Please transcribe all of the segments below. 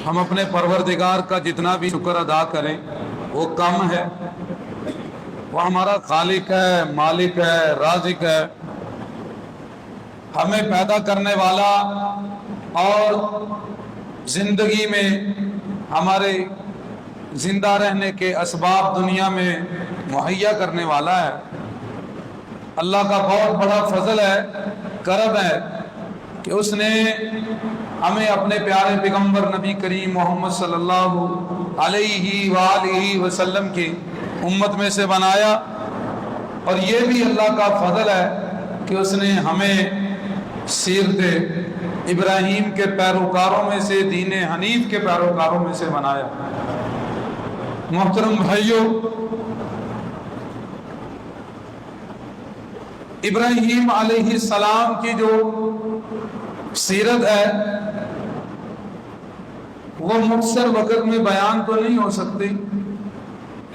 ہم اپنے پروردگار کا جتنا بھی شکر ادا کریں وہ کم ہے۔ وہ ہمارا خالق ہے، مالک ہے، رازق ہے، ہمیں پیدا کرنے والا اور زندگی میں ہمارے زندہ رہنے کے اسباب دنیا میں مہیا کرنے والا ہے۔ اللہ کا بہت بڑا فضل ہے، کرم ہے کہ اس نے ہمیں اپنے پیارے پیغمبر نبی کریم محمد صلی اللہ علیہ وآلہ وسلم کی امت میں سے بنایا، اور یہ بھی اللہ کا فضل ہے کہ اس نے ہمیں سیرت ابراہیم کے پیروکاروں میں سے، دین حنیف کے پیروکاروں میں سے بنایا۔ محترم بھائیو، ابراہیم علیہ السلام کی جو سیرت ہے وہ مختصر وقت میں بیان تو نہیں ہو سکتی،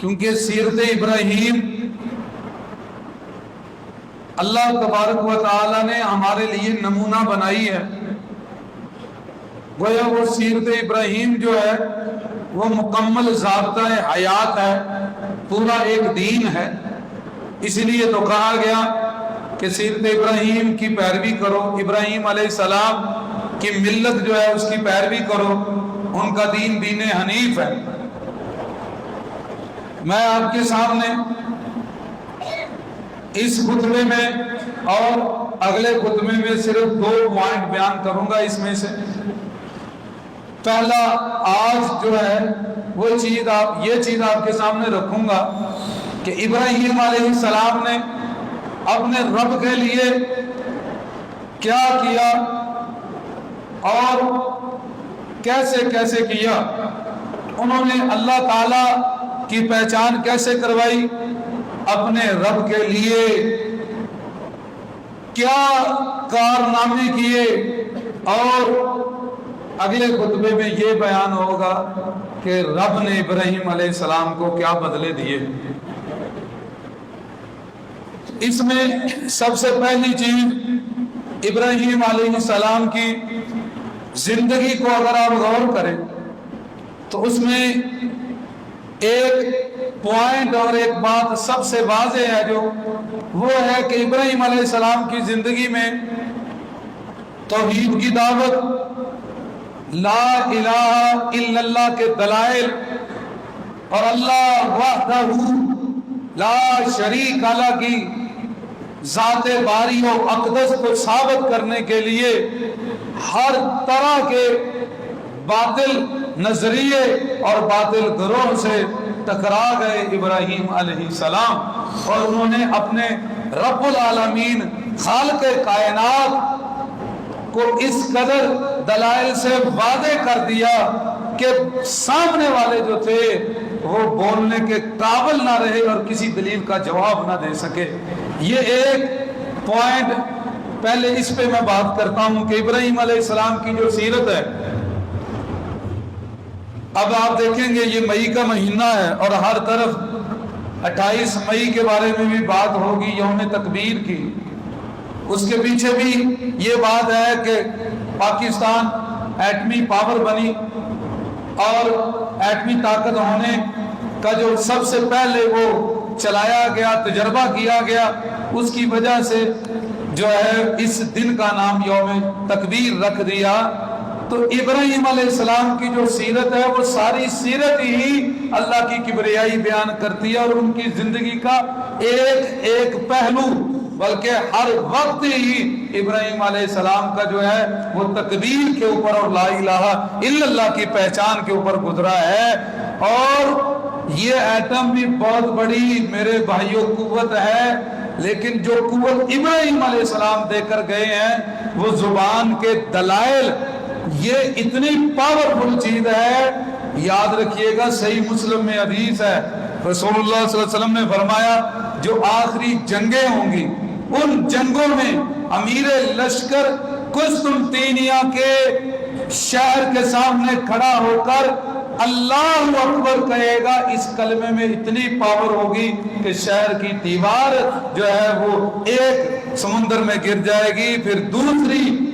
کیونکہ سیرت ابراہیم اللہ تبارک و تعالی نے ہمارے لیے نمونہ بنائی ہے۔ گویا وہ سیرت ابراہیم جو ہے وہ مکمل ضابطہ حیات ہے، پورا ایک دین ہے۔ اس لیے تو کہا گیا کہ سیرت ابراہیم کی پیروی کرو، ابراہیم علیہ السلام کی ملت جو ہے اس کی پیروی کرو، ان کا دین دین حنیف ہے۔ میں آپ کے سامنے اس خطبے میں اور اگلے خطبے میں صرف 2 پوائنٹ بیان کروں گا۔ اس میں سے پہلا آج جو ہے وہ یہ چیز آپ کے سامنے رکھوں گا کہ ابراہیم علیہ السلام نے اپنے رب کے لیے کیا کیا اور کیسے کیسے کیا، انہوں نے اللہ تعالی کی پہچان کیسے کروائی، اپنے رب کے لیے کیا کارنامے کیے، اور اگلے خطبے میں یہ بیان ہوگا کہ رب نے ابراہیم علیہ السلام کو کیا بدلے دیے۔ اس میں سب سے پہلی چیز ابراہیم علیہ السلام کی زندگی کو اگر آپ غور کریں تو اس میں ایک پوائنٹ اور ایک بات سب سے واضح ہے، جو وہ ہے کہ ابراہیم علیہ السلام کی زندگی میں توحید کی دعوت، لا الہ الا اللہ کے دلائل، اور اللہ وحدہ لا شریک لہ کی ذات باری و اقدس کو ثابت کرنے کے لیے ہر طرح کے باطل نظریے اور باطل گروہ سے ٹکرا گئے ابراہیم علیہ السلام، اور انہوں نے اپنے رب العالمین خالق کائنات کو اس قدر دلائل سے واضح کر دیا کہ سامنے والے جو تھے وہ بولنے کے قابل نہ رہے اور کسی دلیل کا جواب نہ دے سکے۔ یہ ایک پوائنٹ پہلے اس پہ میں بات کرتا ہوں کہ ابراہیم علیہ السلام کی جو سیرت ہے، اب آپ دیکھیں گے یہ مئی کا مہینہ ہے اور ہر طرف 28 مئی کے بارے میں بھی بات ہوگی، یوم تکبیر کی۔ اس کے پیچھے بھی یہ بات ہے کہ پاکستان ایٹمی پاور بنی، اور ایٹمی طاقت ہونے کا جو سب سے پہلے وہ چلایا گیا، تجربہ کیا گیا، اس کی وجہ سے جو ہے اس دن کا نام یوم تکبیر رکھ دیا۔ تو ابراہیم علیہ السلام کی جو سیرت ہے وہ ساری سیرت ہی اللہ کی کبریائی بیان کرتی ہے، اور ان کی زندگی کا ایک ایک پہلو، بلکہ ہر وقت ہی ابراہیم علیہ السلام کا جو ہے وہ تکبیر کے اوپر اور لا الہ الا اللہ کی پہچان کے اوپر گزرا ہے۔ اور یہ ایٹم بھی بہت بڑی میرے بھائیوں قوت ہے، لیکن جو قوت ابراہیم علیہ السلام دے کر گئے ہیں وہ زبان کے دلائل، یہ اتنی پاورفل چیز ہے۔ یاد رکھیے گا، صحیح مسلم میں حدیث ہے، رسول اللہ صلی اللہ علیہ وسلم نے فرمایا جو آخری جنگیں ہوں گی ان جنگوں میں امیر لشکر قسطنطینیہ کے شہر کے سامنے کھڑا ہو کر اللہ اکبر کہے گا، اس کلمے میں اتنی پاور ہوگی کہ شہر کی دیوار جو ہے وہ ایک سمندر میں گر جائے گی، پھر دوسری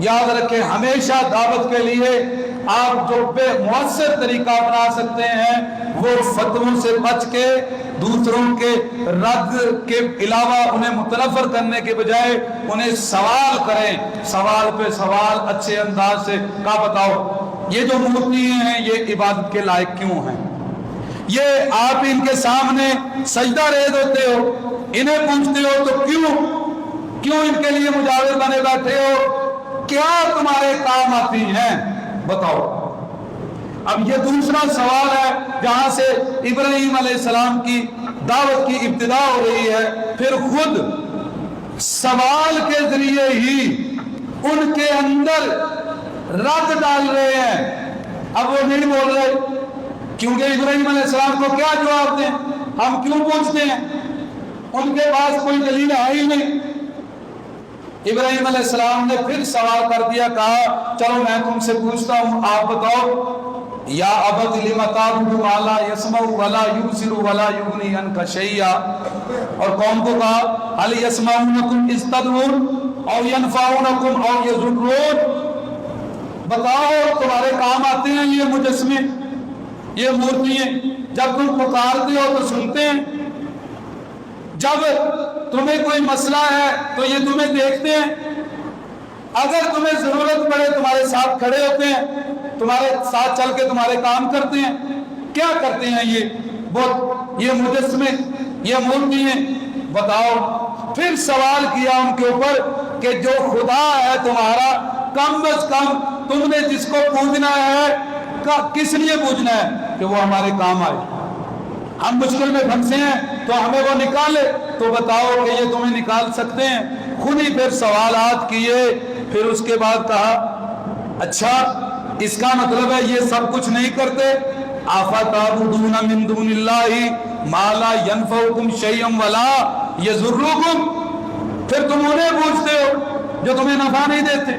یاد رکھیں ہمیشہ دعوت کے لیے آپ جو بے مؤثر طریقہ اپنا سکتے ہیں وہ فتووں سے بچ کے دوسروں کے رد کے علاوہ انہیں متنفر کرنے کے بجائے انہیں سوال کریں، سوال پہ سوال اچھے انداز سے کا بتاؤ یہ جو مورتی ہیں یہ عبادت کے لائق کیوں ہیں؟ یہ آپ ان کے سامنے سجدہ ریز ہوتے ہو، انہیں پوچھتے ہو تو کیوں ان کے لیے مجاور بنے بیٹھے ہو؟ کیا تمہارے کام آتی ہیں؟ بتاؤ۔ اب یہ دوسرا سوال ہے جہاں سے ابراہیم علیہ السلام کی دعوت کی ابتدا ہو رہی ہے، پھر خود سوال کے ذریعے ہی ان کے اندر رد ڈال رہے ہیں۔ اب وہ نہیں بول رہے کیونکہ ابراہیم علیہ السلام کو کیا جواب دیں؟ ہم کیوں پوچھتے ہیں؟ ان کے پاس کوئی دلیل ہے ہی نہیں۔ ابراہیم علیہ السلام نے پھر سوال کر دیا، کہا چلو میں تم سے پوچھتا ہوں، آپ بتاؤ یا ابت لم تعبد ما لا يسمع ولا يبصر ولا يغني عنك شيئا، اور قوم کو کہا هل يسمعونكم اذ تدعون او ينفعونكم او يضرون، بتاؤ تمہارے کام آتے ہیں یہ مجسمے، یہ مورتیاں، جب تم پکارتے ہو تو سنتے ہیں، جب تمہیں کوئی مسئلہ ہے تو یہ تمہیں دیکھتے ہیں، اگر تمہیں ضرورت پڑے تمہارے ساتھ کھڑے ہوتے ہیں، تمہارے ساتھ چل کے تمہارے کام کرتے ہیں۔ کیا کرتے ہیں یہ مجسمے، یہ مورتیاں؟ بتاؤ۔ پھر سوال کیا ان کے اوپر کہ جو خدا ہے تمہارا، کم از کم تم نے جس کو پوجنا ہے کس لیے پوجنا ہے؟ کہ وہ ہمارے کام آئے، ہم مشکل میں پھنسے ہیں تو ہمیں وہ نکالے، تو بتاؤ کہ یہ تمہیں نکال سکتے ہیں؟ خود ہی پھر سوالات کیے، پھر اس کے بعد کہا اچھا اس کا مطلب ہے یہ سب کچھ نہیں کرتے؟ افتعبدون من دون اللہ ما لا ينفعکم شیئا ولا یضرکم، پھر تم انہیں پوچھتے ہو جو تمہیں نفع نہیں دیتے،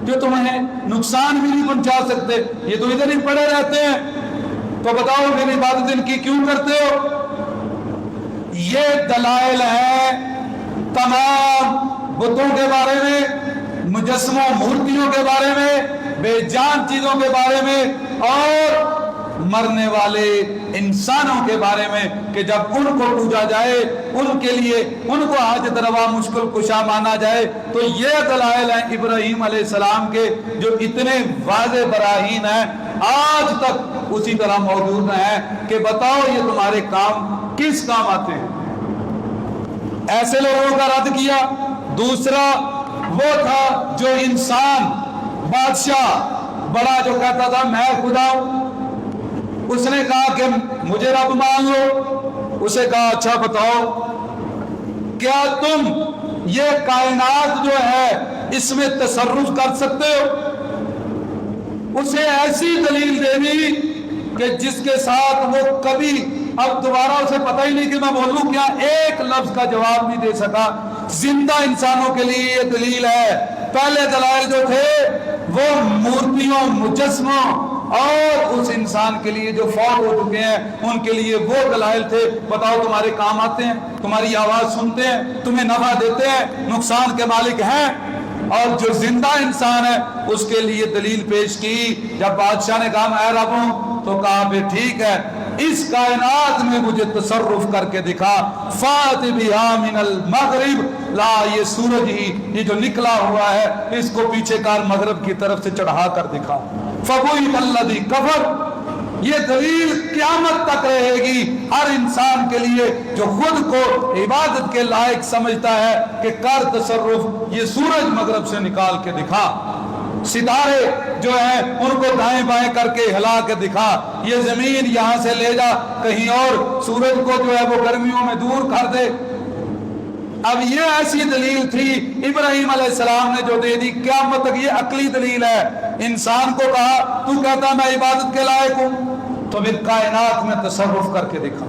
جو تمہیں نقصان بھی نہیں پہنچا سکتے، یہ تو ادھر ہی پڑے رہتے ہیں، تو بتاؤ میری عبادت ان کی کیوں کرتے ہو؟ یہ دلائل ہیں تمام بتوں کے بارے میں، مجسموں مورتیوں کے بارے میں، بے جان چیزوں کے بارے میں، اور مرنے والے انسانوں کے بارے میں کہ جب ان کو پوجا جائے، ان کے لیے ان کو حاجت روا مشکل کشا مانا جائے، تو یہ دلائل ہیں ابراہیم علیہ السلام کے جو اتنے واضح براہین ہیں، آج تک اسی طرح موجود ہیں کہ بتاؤ یہ تمہارے کام کس کام آتے ہیں؟ ایسے لوگوں کا رد کیا۔ دوسرا وہ تھا جو انسان بادشاہ بڑا جو کہتا تھا میں خدا ہوں، اس نے کہا کہ مجھے رب مان لو، اسے کہا اچھا بتاؤ کیا تم یہ کائنات جو ہے اس میں تصرف کر سکتے ہو؟ اسے ایسی دلیل دے دی کہ جس کے ساتھ وہ کبھی اب دوبارہ اسے پتہ ہی نہیں کہ میں بولوں کیا، ایک لفظ کا جواب نہیں دے سکا۔ زندہ انسانوں کے لیے یہ دلیل ہے۔ پہلے دلائل جو تھے وہ مورتیوں مجسموں اور اس انسان کے لیے جو فوت ہو چکے ہیں ان کے لیے وہ دلائل تھے، بتاؤ تمہارے کام آتے ہیں، تمہاری آواز سنتے ہیں، تمہیں نفع دیتے ہیں، نقصان کے مالک ہیں۔ اور جو زندہ انسان ہے اس کے لیے دلیل پیش کی۔ جب بادشاہ نے کہا میں رب ہوں تو کہا بھی ٹھیک ہے، اس کائنات میں مجھے تصرف کر کے دکھا، فات بہا من المغرب، لا یہ سورج ہی یہ جو نکلا ہوا ہے اس کو پیچھے کار مغرب کی طرف سے چڑھا کر دکھا۔ فبہت الذی کفر، یہ دلیل قیامت تک رہے گی ہر انسان کے لیے جو خود کو عبادت کے لائق سمجھتا ہے کہ کر تصرف، یہ سورج مغرب سے نکال کے دکھا، ستارے جو ہیں ان کو دائیں بائیں کر کے ہلا کے دکھا، یہ زمین یہاں سے لے جا کہیں اور، سورج کو جو ہے وہ گرمیوں میں دور کر دے۔ اب یہ ایسی دلیل تھی ابراہیم علیہ السلام نے جو دے دی، قیامت تک یہ عقلی دلیل ہے۔ انسان کو کہا تو کہتا میں عبادت کے لائق ہوں تو پھر کائنات میں تصرف کر کے دکھا۔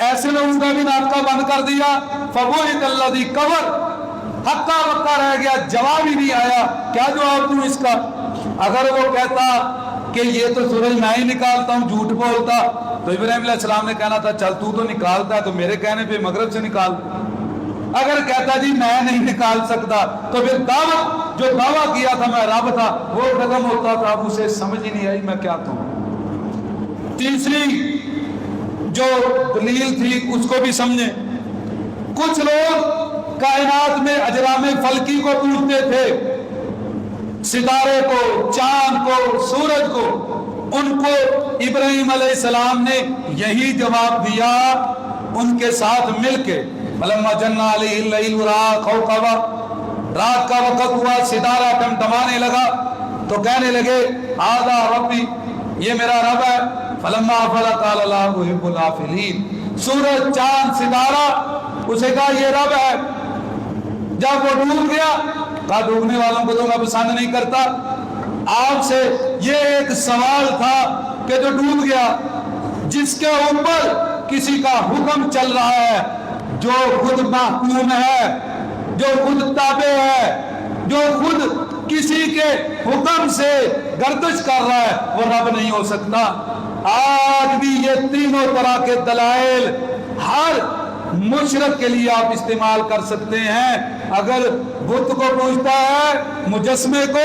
ایسے لوگوں کا بھی ناطقہ بند کر دیا۔ فبہت الذی کفر، ہکا بکا رہ گیا، جواب ہی نہیں آیا۔ کیا جواب دوں اس کا؟ اگر وہ کہتا کہ یہ تو سورج میں ہی نکالتا ہوں، جھوٹ بولتا، تو ابراہیم علیہ السلام نے کہنا تھا چل تو نکالتا ہے تو میرے کہنے پہ مغرب سے نکال۔ اگر کہتا جی میں نہیں نکال سکتا تو پھر دعوت جو دعویٰ کیا تھا میں رب تھا وہ ختم ہوتا تھا. اب اسے سمجھ ہی نہیں آئی میں کیا کہوں. تیسری جو دلیل تھی اس کو بھی سمجھیں. کچھ لوگ کائنات میں اجرام فلکی کو پوچھتے تھے, ستارے کو, چاند کو, سورج کو. ان کو ابراہیم علیہ السلام نے یہی جواب دیا ان کے ساتھ مل کے. فلما جن علیہ اللیل رأى کوكبا, رات کا وقت ہوا ستارہ ٹمٹمانے لگا تو کہنے لگے ھذا ربی, یہ میرا رب ہے. فلما افل قال لا احب الافلین, سورج چاند ستارہ اسے کہا یہ رب ہے. جب وہ ڈوب گیا کہا ڈوبنے والوں کو تو میں پسند نہیں کرتا. آپ سے یہ ایک سوال تھا کہ جو ڈوب گیا, جس کے اوپر کسی کا حکم چل رہا ہے, جو خود محکوم ہے, جو خود تابع ہے, جو خود کسی کے حکم سے گردش کر رہا ہے, وہ رب نہیں ہو سکتا. آج بھی یہ تینوں طرح کے دلائل ہر مشرک کے لیے آپ استعمال کر سکتے ہیں. اگر بت کو پوچھتا ہے, مجسمے کو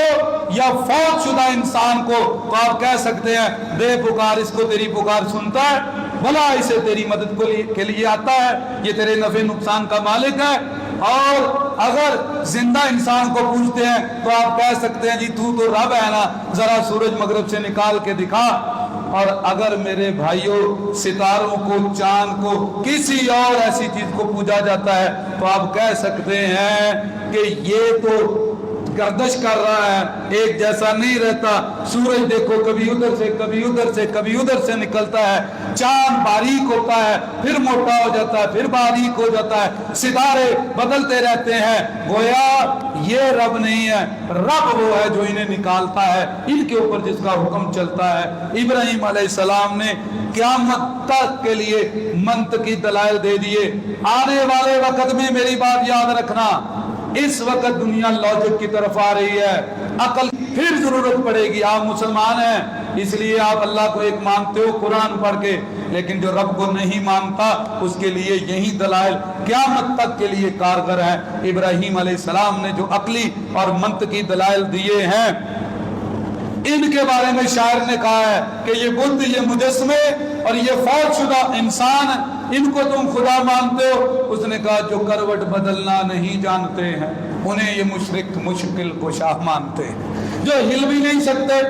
یا فوت شدہ انسان کو, تو آپ کہہ سکتے ہیں دے پکار, اس کو تیری پکار سنتا ہے, بھلا اسے تیری مدد کے لیے آتا ہے, یہ تیرے نفع نقصان کا مالک ہے. اور اگر زندہ انسان کو پوچھتے ہیں تو آپ کہہ سکتے ہیں جی تو رب ہے نا, ذرا سورج مغرب سے نکال کے دکھا. اور اگر میرے بھائیوں ستاروں کو, چاند کو, کسی اور ایسی چیز کو پوجا جاتا ہے تو آپ کہہ سکتے ہیں کہ یہ تو گردش کر رہا ہے, ایک جیسا نہیں رہتا. سورج دیکھو کبھی ادھر سے کبھی ادھر سے کبھی ادھر سے نکلتا ہے, چاند باریک ہوتا ہے پھر موٹا ہو جاتا ہے پھر باریک ہو جاتا ہے, ستارے بدلتے رہتے ہیں. گویا یہ رب نہیں ہے, رب وہ ہے جو انہیں نکالتا ہے, ان کے اوپر جس کا حکم چلتا ہے. ابراہیم علیہ السلام نے قیامت تک کے لیے منطقی دلائل دے دیے. آنے والے وقت میں میری بات یاد رکھنا, اس وقت دنیا لاجک کی طرف آ رہی ہے, عقل پھر ضرورت پڑے گی. آپ مسلمان ہیں اس لیے آپ اللہ کو ایک مانتے ہو قرآن پڑھ کے, لیکن جو رب کو نہیں مانتا اس کے لیے یہی دلائل قیامت تک کے لیے کارگر ہیں. ابراہیم علیہ السلام نے جو عقلی اور منطقی دلائل دیے ہیں, ان کے بارے میں شاعر نے کہا ہے کہ یہ بت, یہ مجسمے اور یہ فوت شدہ انسان, ان کو تم خدا مانتے ہو. اس نے کہا جو کروٹ بدلنا نہیں جانتے ہیں انہیں یہ مشرک مشکل کشا مانتے ہیں. جو ہل بھی نہیں سکتے,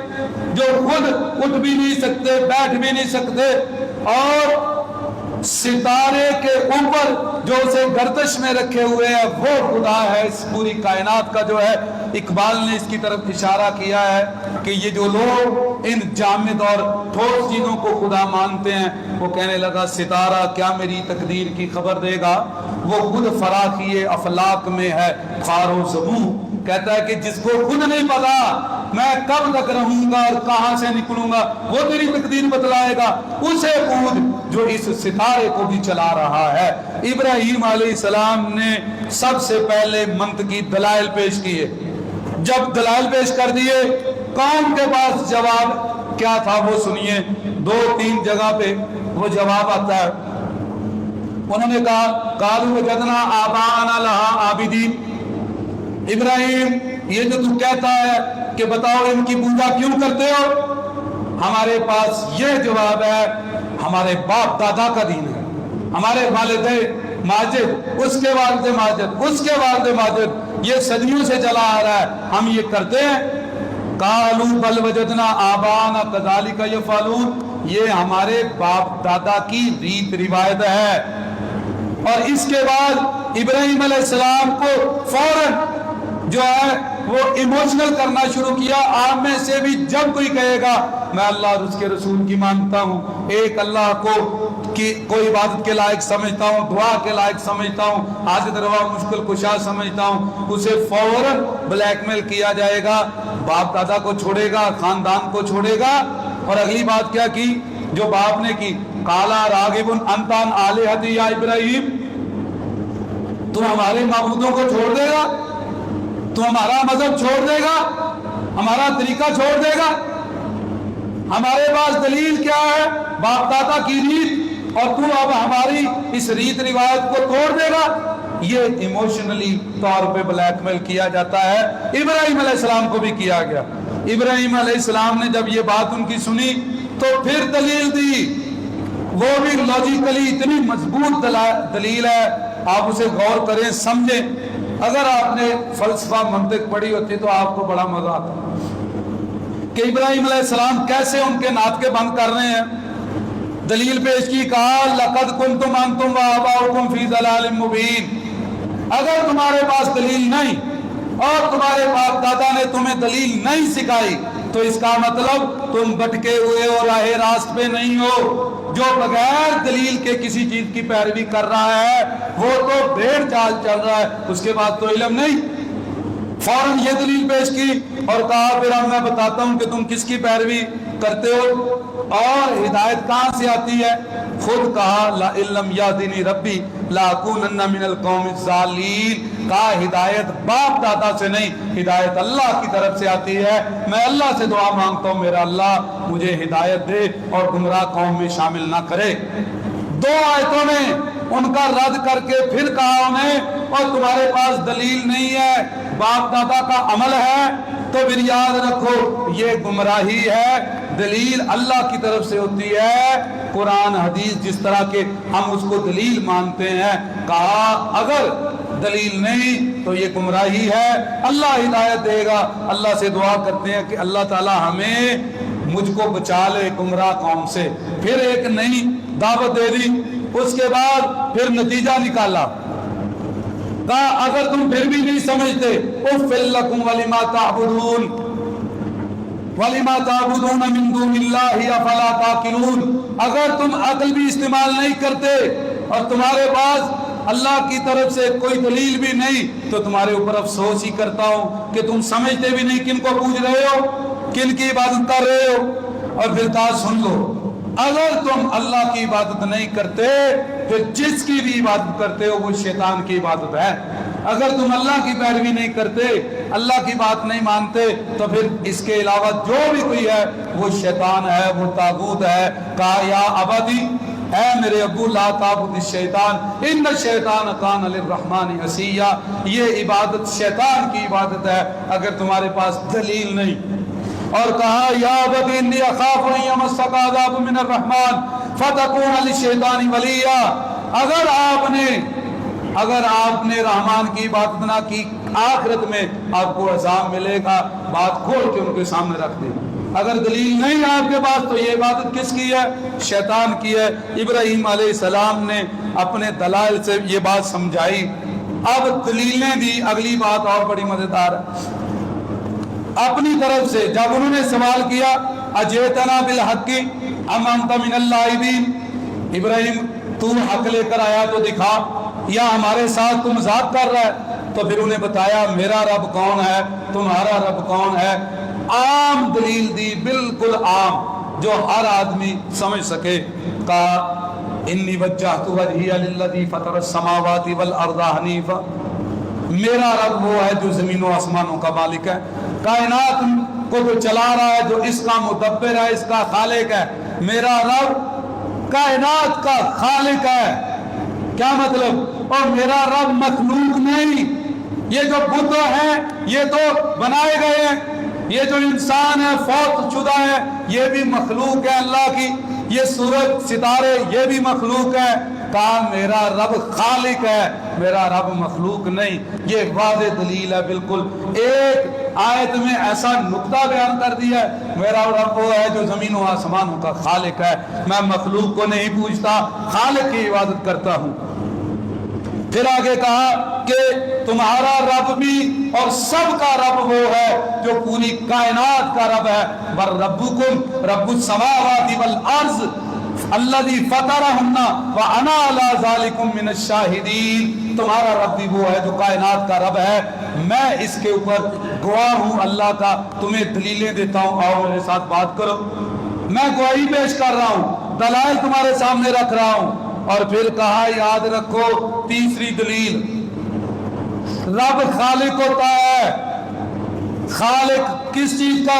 جو خود اٹھ بھی نہیں سکتے, بیٹھ بھی نہیں سکتے, اور ستارے کے اوپر جو اسے گردش میں رکھے ہوئے ہیں وہ خدا ہے. اس پوری کائنات کا جو ہے, اقبال نے اس کی طرف اشارہ کیا ہے کہ یہ جو لوگ ان جامد اور ٹھوس چیزوں کو خدا مانتے ہیں, وہ کہنے لگا ستارہ کیا میری تقدیر کی خبر دے گا, وہ خود فراخی افلاک میں ہے خار و زبوں. کہتا ہے کہ جس کو خود نہیں پتا میں کب تک رہوں گا اور کہاں سے نکلوں گا, وہ تیری تقدیر بتلائے گا. اسے پوچھ جو اس ستارے کو بھی چلا رہا ہے. ابراہیم علیہ السلام نے سب سے پہلے منطقی دلائل پیش کیے. جب دلائل پیش کر دیے, قوم کے پاس جواب کیا تھا وہ سنیے. 2-3 جگہ پہ وہ جواب آتا ہے. انہوں نے کہا قالوا وجدنا آباءنا لها عابدین. ابراہیم یہ جو تو کہتا ہے کہ بتاؤ ان کی پوجا کیوں کرتے ہو, ہمارے پاس یہ جواب ہے ہمارے باپ دادا کا دین ہے, ہمارے والد ماجد, اس کے والد ماجد, اس کے والد ماجد, یہ صدیوں سے چلا آ رہا ہے, ہم یہ کرتے ہیں. قالوا بل وجدنا آباءنا كذلك يفعلون. یہ ہمارے باپ دادا کی ریت روایت ہے. اور اس کے بعد ابراہیم علیہ السلام کو فوراً جو ہے وہ ایموشنل کرنا شروع کیا. آپ میں سے بھی جب کوئی کہے گا میں اللہ اور اس کے رسول کی مانتا ہوں, ایک اللہ کو کی کوئی عبادت کے لائق سمجھتا ہوں, دعا کے لائق سمجھتا ہوں, حاجت روا مشکل کشا سمجھتا ہوں, اسے فوراً بلیک میل کیا جائے گا, باپ دادا کو چھوڑے گا, خاندان کو چھوڑے گا. اور اگلی بات کیا کی جو باپ نے کی, قالا راغب انت عن آلہتی یا ابراہیم, تو ہمارے معبودوں کو چھوڑ دے گا, تو ہمارا مذہب چھوڑ دے گا, ہمارا طریقہ چھوڑ دے گا. ہمارے پاس دلیل کیا ہے, باپ دادا کی ریت, اور تو اب ہماری اس ریت روایت کو توڑ دے گا. یہ ایموشنلی طور پہ بلیک میل کیا جاتا ہے. ابراہیم علیہ السلام کو بھی کیا گیا. ابراہیم علیہ السلام نے جب یہ بات ان کی سنی تو پھر دلیل دی, وہ بھی لاجیکلی اتنی مضبوط دلیل ہے, آپ اسے غور کریں, سمجھیں. اگر آپ نے فلسفہ منطق پڑھی ہوتی تو آپ کو بڑا مزہ آتا کہ ابراہیم علیہ السلام کیسے ان کے ناطقے بند کر رہے ہیں. دلیل پیش کی, کہا لقد کنتم انتم وآباؤکم فی ضلال مبین. اگر تمہارے پاس دلیل نہیں اور تمہارے باپ دادا نے تمہیں دلیل نہیں سکھائی تو اس کا مطلب تم بھٹکے ہوئے اور راہ راست پہ نہیں ہو. جو بغیر دلیل کے کسی چیز کی پیروی کر رہا ہے وہ تو بھیڑ چال چل رہا ہے, اس کے بعد تو علم نہیں. فوراً یہ دلیل پیش کی اور کہا پھر میں بتاتا ہوں کہ تم کس کی پیروی کرتے ہو اور ہدایت کہاں سے آتی ہے. خود کہا لا علم یادنی ربی لاکونن من القوم الضالین. کہا ہدایت باپ دادا سے نہیں, ہدایت اللہ کی طرف سے آتی ہے. میں اللہ سے دعا مانگتا ہوں میرا اللہ مجھے ہدایت دے اور گمراہ قوم میں شامل نہ کرے. 2 آیتوں میں ان کا رد کر کے پھر کہا انہیں اور تمہارے پاس دلیل نہیں ہے, باپ دادا کا عمل ہے تو پھر یاد رکھو یہ گمراہی ہے. دلیل اللہ کی طرف سے ہوتی ہے, قرآن حدیث جس طرح کے ہم اس کو دلیل مانتے ہیں. کہا اگر دلیل نہیں تو یہ گمراہی ہے, اللہ ہدایت دے گا. اللہ سے دعا کرتے ہیں کہ اللہ تعالی ہمیں مجھ کو بچا لے گمراہ قوم سے. پھر ایک نئی دعوت دے دی, اس کے بعد پھر نتیجہ نکالا. کہا اگر تم پھر بھی نہیں سمجھتے اف لکم ولما تعبدون وَلِمَا تَعْبُدُونَ مِن دُونِ اللَّهِ أَفَلَا تَعْقِلُونَ. اگر تم عقل بھی استعمال نہیں کرتے اور تمہارے پاس اللہ کی طرف سے کوئی دلیل بھی نہیں تو تمہارے اوپر افسوس ہی کرتا ہوں کہ تم سمجھتے بھی نہیں کن کو پوج رہے ہو, کن کی عبادت کر رہے ہو. اور پھر کہا سن لو, اگر تم اللہ کی عبادت نہیں کرتے پھر جس کی بھی عبادت کرتے ہو وہ شیطان کی عبادت ہے. اگر تم اللہ کی پیروی نہیں کرتے, اللہ کی بات نہیں مانتے تو پھر اس کے علاوہ جو بھی کوئی ہے وہ شیطان ہے, وہ طاغوت ہے. کہا یا ابدی, اے میرے ابو لا تعبد الشیطان ان الشیطان کان للرحمن عصیا. یہ عبادت شیطان کی عبادت ہے اگر تمہارے پاس دلیل نہیں. اور کہا یا ابدی انی اخاف ان یمسک عذاب من الرحمن فتکون للشیطان ولیا. اگر آپ نے رحمان کی عبادت نہ کی آخرت میں آپ کو عذاب ملے گا. بات کھول کے ان کے سامنے رکھ دی. اگر دلیل نہیں ہے آپ کے پاس تو یہ عبادت کس کی ہے؟ شیطان کی ہے. ابراہیم علیہ السلام نے اپنے دلائل سے یہ بات سمجھائی. اب دلیلیں دی. اگلی بات اور بڑی مزیدار ہے. اپنی طرف سے جب انہوں نے سوال کیا اجئتنا بالحق ام انت من اللاعبین, ابراہیم تو حق لے کر آیا تو دکھا یا ہمارے ساتھ تو مذاق کر رہا ہے. تو پھر انہیں بتایا میرا رب کون ہے, تمہارا رب کون ہے. عام دلیل دی, بالکل عام جو ہر آدمی سمجھ سکے. کہا انی وجہت وجہی للذی فطر السماوات والارض حنیفا. میرا رب وہ ہے جو زمین و آسمانوں کا مالک ہے, کائنات کو جو چلا رہا ہے, جو اس کا مدبر ہے, اس کا خالق ہے. میرا رب کائنات کا خالق ہے. کیا مطلب؟ اور میرا رب مخلوق نہیں. یہ جو بت ہیں یہ تو بنائے گئے ہیں, یہ جو انسان ہے فوت شدہ ہے یہ بھی مخلوق ہے اللہ کی, یہ سورج ستارے یہ بھی مخلوق ہے. کہا میرا رب خالق ہے, میرا رب مخلوق نہیں. یہ واضح دلیل ہے بالکل. ایک آیت میں ایسا نقطہ بیان کر دیا ہے, میرا رب وہ ہے جو زمین و آسمانوں کا خالق ہے. میں مخلوق کو نہیں پوچھتا, خالق کی عبادت کرتا ہوں. پھر آگے کہا کہ تمہارا رب بھی اور سب کا رب وہ ہے جو پوری کائنات کا رب ہے. بر ربکم رب السماوات والارض الذی فطرہن وانا علی ذالکم من الشاہدین. تمہارا رب بھی وہ ہے جو کائنات کا رب ہے, میں اس کے اوپر گواہ ہوں اللہ کا. تمہیں دلیلیں دیتا ہوں, آؤ میرے ساتھ بات کرو. میں گواہی پیش کر رہا ہوں, دلائل تمہارے سامنے رکھ رہا ہوں. اور پھر کہا یاد رکھو تیسری دلیل, رب خالق ہوتا ہے. خالق کس چیز کا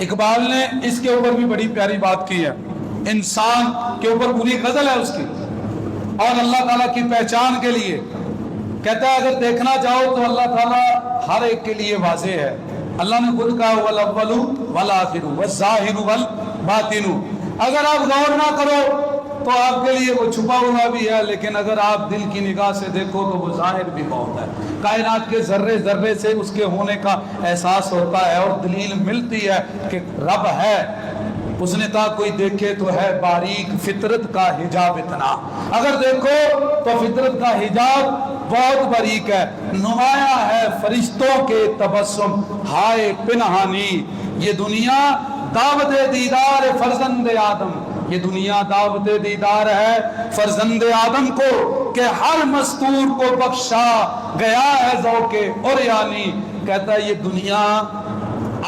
اقبال نے اس کے اوپر بھی بڑی پیاری بات کی ہے، انسان کے اوپر پوری غزل ہے اس کی، اور اللہ تعالیٰ کی پہچان کے لیے کہتا ہے اگر دیکھنا چاہو تو اللہ تعالیٰ ہر ایک کے لیے واضح ہے۔ اللہ نے خود کہا وَالْأَوَّلُ وَالْآخِرُ وَالظَّاهِرُ وَالْبَاطِنُ۔ اگر آپ غور نہ کرو تو آپ کے لیے وہ چھپا ہوا بھی ہے، لیکن اگر آپ دل کی نگاہ سے دیکھو تو وہ ظاہر بھی بہت ہے۔ کائنات کے ذرے ذرے سے اس کے ہونے کا احساس ہوتا ہے اور دلیل ملتی ہے کہ رب ہے۔ اس نے کہا کوئی دیکھے تو ہے باریک فطرت کا حجاب اتنا، اگر دیکھو تو فطرت کا حجاب بہت باریک ہے، نمایاں ہے فرشتوں کے تبسم ہائے پنہانی۔ یہ دنیا دعوت دیدار فرزند آدم، یہ دنیا دعوت دیدار ہے فرزند آدم کو کہ ہر مستور کو بخشا گیا ہے ذوق عریانی۔ کہتا ہے یہ دنیا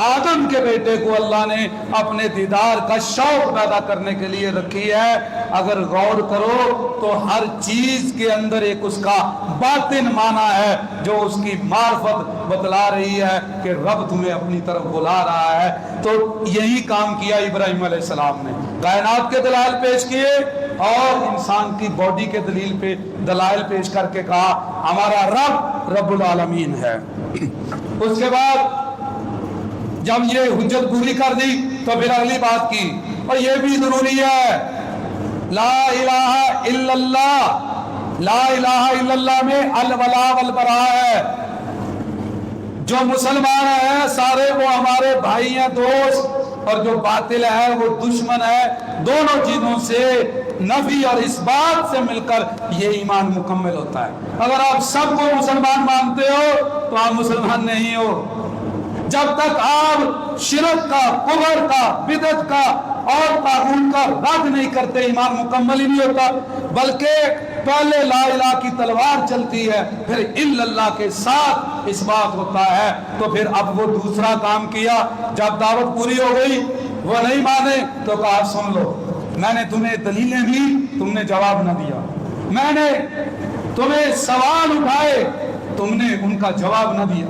آدم کے بیٹے کو اللہ نے اپنے دیدار کا شوق پیدا کرنے کے لیے رکھی ہے۔ اگر غور کرو تو ہر چیز کے اندر ایک اس کا باطن معنی ہے جو اس کی معرفت بتلا رہی ہے کہ رب تمہیں اپنی طرف بلا رہا ہے۔ تو یہی کام کیا ابراہیم علیہ السلام نے، کائنات کے دلائل پیش کیے اور انسان کی باڈی کے دلائل پیش کر کے کہا ہمارا رب رب العالمین ہے۔ اس کے بعد جب یہ حجت پوری کر دی تو پھر اگلی بات کی، اور یہ بھی ضروری ہے، لا الہ الا اللہ۔ لا الہ الا اللہ میں الولا والبراء ہے۔ جو مسلمان ہیں سارے وہ ہمارے بھائی ہیں، دوست، اور جو باطل ہے وہ دشمن ہے۔ دونوں چیزوں سے نفی اور اس بات سے مل کر یہ ایمان مکمل ہوتا ہے۔ اگر آپ سب کو مسلمان مانتے ہو تو آپ مسلمان نہیں ہو۔ جب تک آپ شرک کا، کفر کا، بدعت کا اور طاغوت کا رد نہیں کرتے ایمان مکمل ہی نہیں ہوتا، بلکہ پہلے لا الہ کی تلوار چلتی ہے پھر الا اللہ کے ساتھ اس بات ہوتا ہے۔ تو پھر اب وہ دوسرا کام کیا، جب دعوت پوری ہو گئی وہ نہیں مانے تو کہا سن لو، میں نے تمہیں دلیلیں دی تم نے جواب نہ دیا، میں نے تمہیں سوال اٹھائے تم نے ان کا جواب نہ دیا،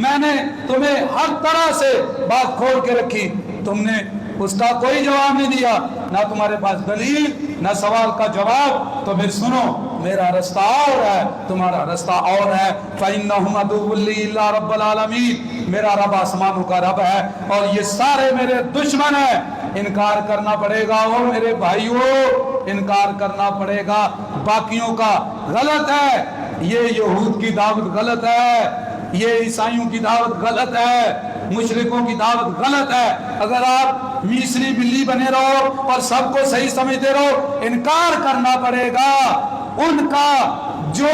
میں نے تمہیں ہر طرح سے بات کھول کے رکھی تم نے اس کا کوئی جواب نہیں دیا، نہ تمہارے پاس دلیل نہ سوال کا جواب۔ تو پھر سنو میرا رستہ اور ہے تمہارا رستہ اور ہے۔ فَإِنَّهُمْ عَدُوٌّ لِّي إِلَّا رَبَّ الْعَالَمِينَ، میرا رب آسمانوں کا رب ہے اور یہ سارے میرے دشمن ہیں۔ انکار کرنا پڑے گا اور میرے بھائیوں انکار کرنا پڑے گا باقیوں کا۔ غلط ہے یہ یہود کی دعوت، غلط ہے یہ عیسائیوں کی دعوت، غلط ہے مشرکوں کی دعوت، غلط ہے۔ اگر آپ میسری بلی بنے رہو اور سب کو صحیح سمجھتے رہو، انکار کرنا پڑے گا ان کا جو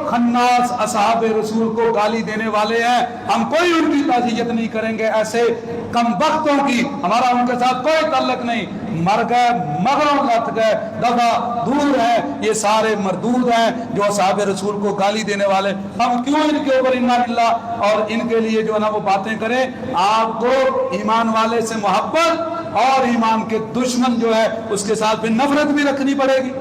خناس اصحاب رسول کو گالی دینے والے ہیں۔ ہم کوئی ان کی تعزیت نہیں کریں گے، ایسے کم بختوں کی ہمارا ان کے ساتھ کوئی تعلق نہیں، مر گئے مغروں لٹ گئے دفعہ دور ہے، یہ سارے مردود ہیں جو اصحاب رسول کو گالی دینے والے۔ ہم کیوں ان کے اوپر انا للہ اور ان کے لیے جو ہے نا وہ باتیں کریں؟ آپ کو ایمان والے سے محبت اور ایمان کے دشمن جو ہے اس کے ساتھ بھی نفرت بھی رکھنی پڑے گی۔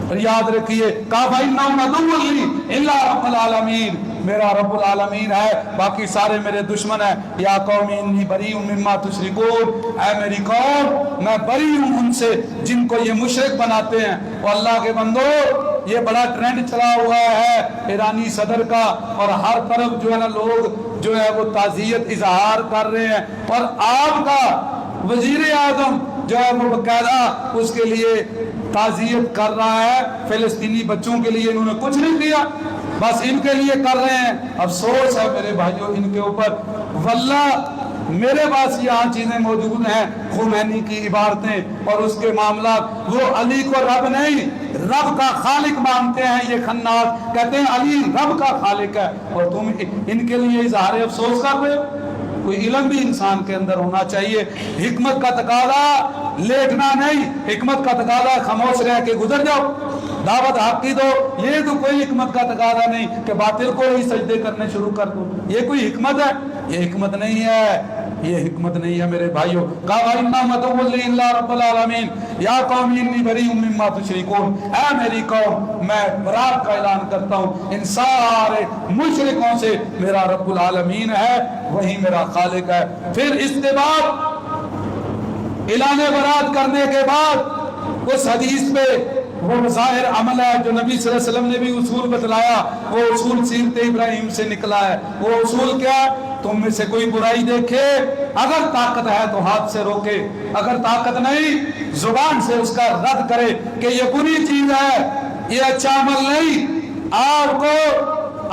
اور یاد رکھیے فَإِنَّهُمْ عَدُوٌّ لِّي إِلَّا رَبَّ الْعَالَمِينَ، میرا رب العالمین ہے باقی سارے میرے دشمن ہیں۔ یا قوم انی بریء مما تشرکون، اے میری قوم میں بری ہوں ان سے جن کو یہ مشرک بناتے ہیں۔ اور اللہ کے بندو یہ بڑا ٹرینڈ چلا ہوا ہے ایرانی صدر کا، اور ہر طرف جو ہے نا لوگ جو ہے وہ تعزیت اظہار کر رہے ہیں، اور آپ کا وزیر اعظم جو ہے وہ باقاعدہ اس کے لیے تعزیت کر رہا ہے۔ فلسطینی بچوں کے لیے انہوں نے کچھ نہیں کیا، بس ان کے لیے کر رہے ہیں۔ افسوس ہے میرے بھائیوں ان کے اوپر، واللہ میرے پاس یہاں چیزیں موجود ہیں، خمینی کی عبارتیں اور اس کے معاملات۔ وہ علی کو رب نہیں رب کا خالق مانتے ہیں، یہ خناس کہتے ہیں علی رب کا خالق ہے، اور تم ان کے لیے اظہار افسوس کر رہے ہو۔ کوئی علم بھی انسان کے اندر ہونا چاہیے۔ حکمت کا تقاضا لیٹنا نہیں، حکمت کا تقاضا خاموش رہ کے گزر جاؤ، دعوت حق کی دو۔ یہ تو کوئی حکمت کا تقاضا نہیں کہ باطل کو ہی سجدے کرنے شروع کر دو، یہ کوئی حکمت ہے؟ یہ حکمت نہیں ہے، یہ حکمت نہیں ہے میرے بھائیوں۔ فَإِنَّهُمْ عَدُوٌّ لِّي إِلَّا رَبَّ الْعَالَمِينَ یا قوم انی بریء مما تشرکون، اے میری قوم میں برات کا اعلان کرتا ہوں ان سارے مشرکوں سے، میرا رب العالمین ہے وہی میرا خالق ہے۔ پھر اس کے بعد اعلان برات کرنے کے بعد اس حدیث پہ وہ ظاہر عمل ہے جو نبی صلی اللہ علیہ وسلم نے بھی اصول بتلایا، وہ اصول سیرت ابراہیم سے نکلا ہے۔ وہ اصول کیا ہے؟ تم میں سے کوئی برائی دیکھے، اگر طاقت ہے تو ہاتھ سے روکے، اگر طاقت نہیں زبان سے اس کا رد کرے کہ یہ بری چیز ہے، یہ اچھا عمل نہیں۔ آپ کو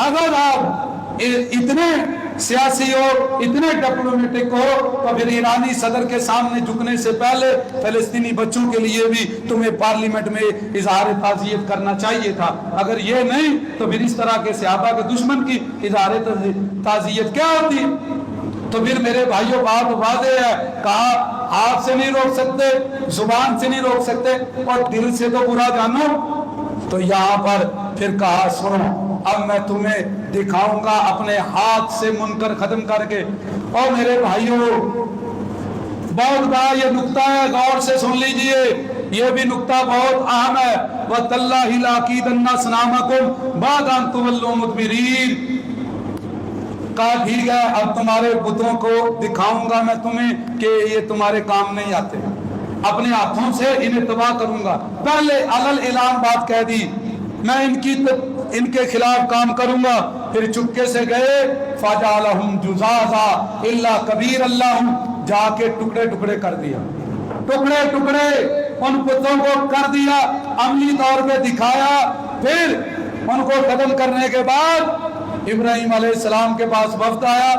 اگر آپ اتنے سیاسی ہو، اتنے ڈپلومیٹک ہو، تو پھر ایرانی صدر کے سامنے جھکنے سے پہلے فلسطینی بچوں کے لیے بھی تمہیں پارلیمنٹ میں اظہار تعزیت کرنا چاہیے تھا۔ اگر یہ نہیں تو پھر اس طرح کے صحابہ کے دشمن کی اظہار تعزیت کیا ہوتی؟ تو پھر میرے بھائیوں بات واضح ہے، کہا ہاتھ سے نہیں روک سکتے، زبان سے نہیں روک سکتے، اور دل سے تو برا جانو۔ تو یہاں پر پھر کہا سنو، اب میں تمہیں دکھاؤں گا اپنے ہاتھ سے منکر ختم کر کے۔ اور میرے بھائیوں بہت بڑا یہ نقطہ ہے، غور سے سن لیجئے، یہ بھی نقطہ بہت اہم ہے۔ وَتَاللَّهِ لَأَكِيدَنَّ أَصْنَامَكُمْ بَعْدَ أَن تُوَلُّوا مُدْبِرِينَ۔ کہا ٹھیک ہے، اب تمہارے بتوں کو دکھاؤں گا میں تمہیں کہ یہ تمہارے کام نہیں آتے، اپنے ہاتھوں سے انہیں تباہ کروں گا۔ پہلے علل اعلان بات کہہ دی، میں ان کے خلاف کام کروں گا۔ پھر چپکے سے گئے، فَجَعَلَهُمْ جُذَاذًا إِلَّا كَبِيرًا لَّهُمْ، جا کے ٹکڑے ٹکڑے کر دیا، ٹکڑے ٹکڑے ان بتوں کو کر دیا، عملی طور پہ دکھایا۔ پھر ان کو ختم کرنے کے بعد ابراہیم علیہ السلام کے پاس وفد آیا،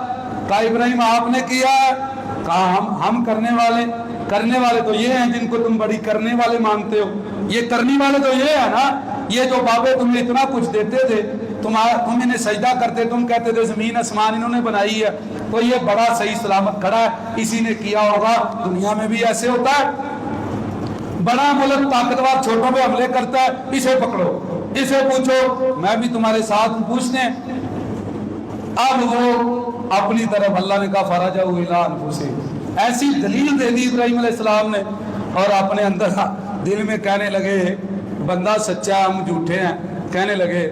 کہا ابراہیم آپ نے کیا ہے؟ کہا ہم کرنے والے تو یہ ہیں جن کو تم بڑی کرنے والے مانتے ہو۔ یہ کرنے والے تو یہ ہے نا، یہ جو بابے تمہیں اتنا کچھ دیتے تھے، تم انہیں سجدہ کرتے، تم کہتے تھے زمین آسمان انہوں نے بنائی ہے، تو یہ بڑا صحیح سلامت کھڑا ہے، اسی نے کیا ہوگا۔ دنیا میں بھی ایسے ہوتا ہے، بڑا ملک طاقتور چھوٹوں پہ حملے کرتا ہے، اسے پکڑو، اسے پوچھو، میں بھی تمہارے ساتھ پوچھتے ہیں۔ اب وہ اپنی طرف اللہ نے کہا فَرَجَعُوا إِلَىٰ أَنفُسِهِمْ، ایسی دلیل دے دی ابراہیم علیہ السلام نے، اور اپنے اندر دل میں کہنے لگے بندہ سچا ہم جھوٹے ہیں، کہنے لگے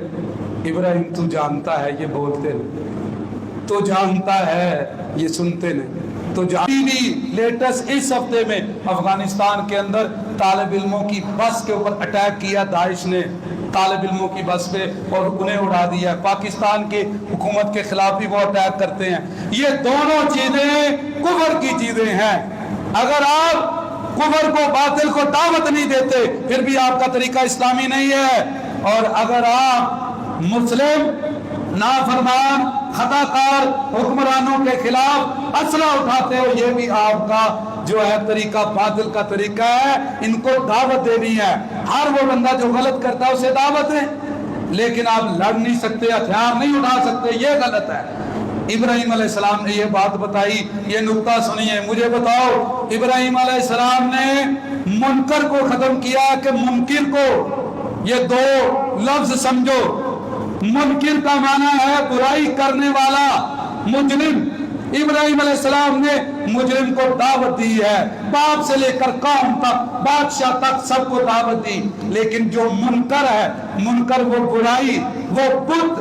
ابراہیم تو جانتا ہے یہ بولتے نہیں، تو جانتا ہے یہ سنتے نہیں، تو بھی لیٹسٹ اس ہفتے میں افغانستان کے اندر طالب علموں کی بس کے اوپر اٹیک کیا داعش نے، طالب علموں کی بس پہ، اور انہیں اڑا دیا۔ پاکستان کے حکومت کے خلاف بھی وہ اٹیک کرتے ہیں۔ یہ دونوں چیزیں کفر کی چیزیں ہیں۔ اگر آپ کفر کو، باطل کو دعوت نہیں دیتے، پھر بھی آپ کا طریقہ اسلامی نہیں ہے۔ اور اگر آپ مسلم نافرمان خطا کار حکمرانوں کے خلاف اسلحہ اٹھاتے ہو، یہ بھی آپ کا جو ہے طریقہ باطل کا طریقہ ہے، ان کو دعوت دینی ہے۔ ہر وہ بندہ جو غلط کرتا ہے اسے دعوت ہے، لیکن آپ لڑ نہیں سکتے، ہتھیار نہیں اٹھا سکتے، یہ غلط ہے۔ ابراہیم علیہ السلام نے یہ بات بتائی، یہ نقطہ سنیے۔ مجھے بتاؤ ابراہیم علیہ السلام نے منکر کو ختم کیا کہ منکر کو؟ یہ دو لفظ سمجھو، منکر کا معنی ہے برائی کرنے والا، مجرم۔ ابراہیم علیہ السلام نے مجرم کو دعوت دی ہے، باپ سے لے کر قوم تک، بادشاہ تک سب کو دعوت دی۔ لیکن جو منکر ہے، منکر وہ برائی، وہ بت،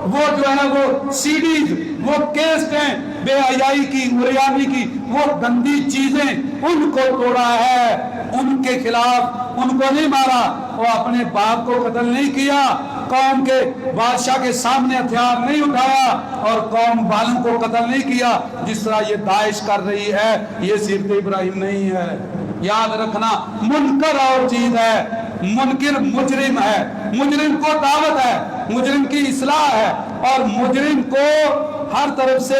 وہ جو ہے وہ سیڈیز، وہ کیسٹیں بے حیائی کی، عریانی کی، وہ گندی چیزیں، ان کو توڑا ہے، ان کے خلاف ان کو نہیں مارا، وہ اپنے باپ کو قتل نہیں کیا، قوم کے بادشاہ کے سامنے ہتھیار نہیں اٹھایا، اور قوم والوں کو قتل نہیں کیا جس طرح یہ داعش کر رہی ہے۔ یہ سیرت ابراہیم نہیں ہے، یاد رکھنا۔ منکر اور چیز ہے، منکر مجرم ہے، مجرم کو دعوت ہے، مجرم کی اصلاح ہے، اور مجرم کو ہر طرف سے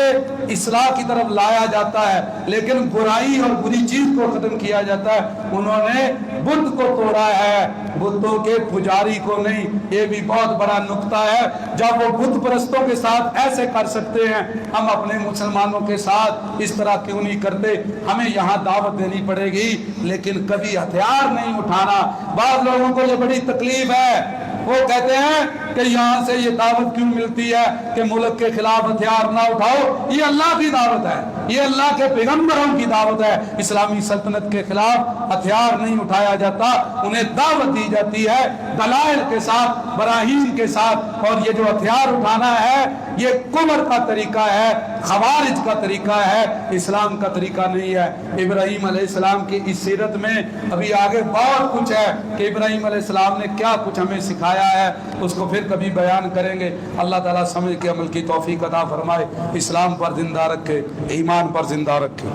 اصلاح کی طرف لایا جاتا ہے، لیکن برائی اور بری چیز کو ختم کیا جاتا ہے۔ انہوں نے بت کو توڑا ہے، بتوں کے پجاری کو نہیں۔ یہ بھی بہت بڑا نقطہ ہے، جب وہ بت پرستوں کے ساتھ ایسے کر سکتے ہیں، ہم اپنے مسلمانوں کے ساتھ اس طرح کیوں نہیں کرتے؟ ہمیں یہاں دعوت دینی پڑے گی، لیکن کبھی ہتھیار نہیں اٹھانا۔ بعض لوگوں کو یہ بڑی تکلیف ہے، وہ کہتے ہیں کہ یہاں سے یہ دعوت کیوں ملتی ہے کہ ملک کے خلاف ہتھیار نہ اٹھاؤ؟ یہ اللہ کی دعوت ہے، یہ اللہ کے پیغمبروں کی دعوت ہے. اسلامی سلطنت کے خلاف ہتھیار نہیں اٹھایا جاتا, انہیں دعوت دی جاتی ہے دلائل کے ساتھ, براہین کے ساتھ. اور یہ جو ہتھیار اٹھانا ہے یہ کفر کا طریقہ ہے, خوارج کا طریقہ ہے, اسلام کا طریقہ نہیں ہے. ابراہیم علیہ السلام کی اس سیرت میں ابھی آگے بہت کچھ ہے کہ ابراہیم علیہ السلام نے کیا کچھ ہمیں سکھایا ہے, اس کو پھر کبھی بیان کریں گے. اللہ تعالیٰ سمجھ کے عمل کی توفیق عطا فرمائے, اسلام پر زندہ رکھے, ایمان پر زندہ رکھے.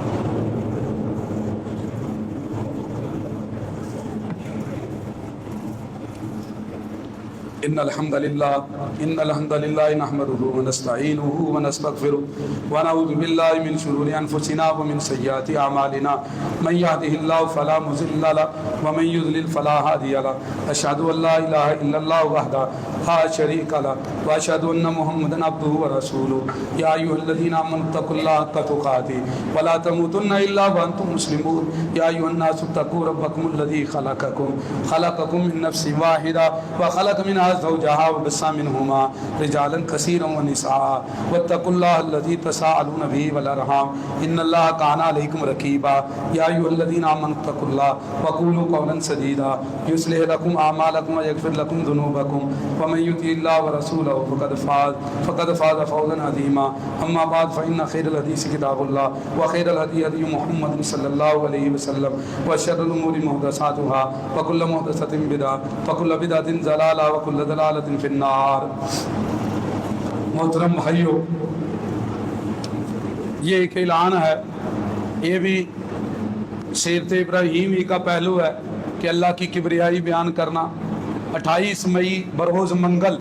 ان الحمد لله نحمده ونستعينه ونستغفره ونعوذ بالله من شرور انفسنا ومن سيئات اعمالنا من يهده الله فلا مضل له ومن يضلل فلا هادي له اشهد ان لا اله الا الله وحده لا شريك له واشهد ان محمدا عبده ورسوله يا ايها الذين امنوا اتقوا الله حق تقاته ولا تموتن الا وانتم مسلمون يا ايها الناس اتقوا ربكم الذي خلقكم من نفس واحده وخلق منها زوجها وبث منهما رجالا كثيرا ونساء واتقوا الله الذي تساءلون به والارحام ان الله كان عليكم رقيبا يا ايها الذين امنوا اتقوا الله وقولوا قولا سديدا يصلح لكم اعمالكم ويغفر لكم ذنوبكم ومن يطع الله ورسوله فقد فاز فوزا عظيما. اما بعد فان خير الحديث كتاب الله وخير الهدي هدي محمد صلى الله عليه وسلم وشر الامور محدثاتها وكل محدثة بدعة وكل بدعة ضلالة وكل ضلالة في النار. محترم بھائیو, یہ ایک اعلان ہے, یہ بھی سیرت ابراہیمی کا پہلو ہے کہ اللہ کی کبریائی بیان کرنا. 28 مئی بروز منگل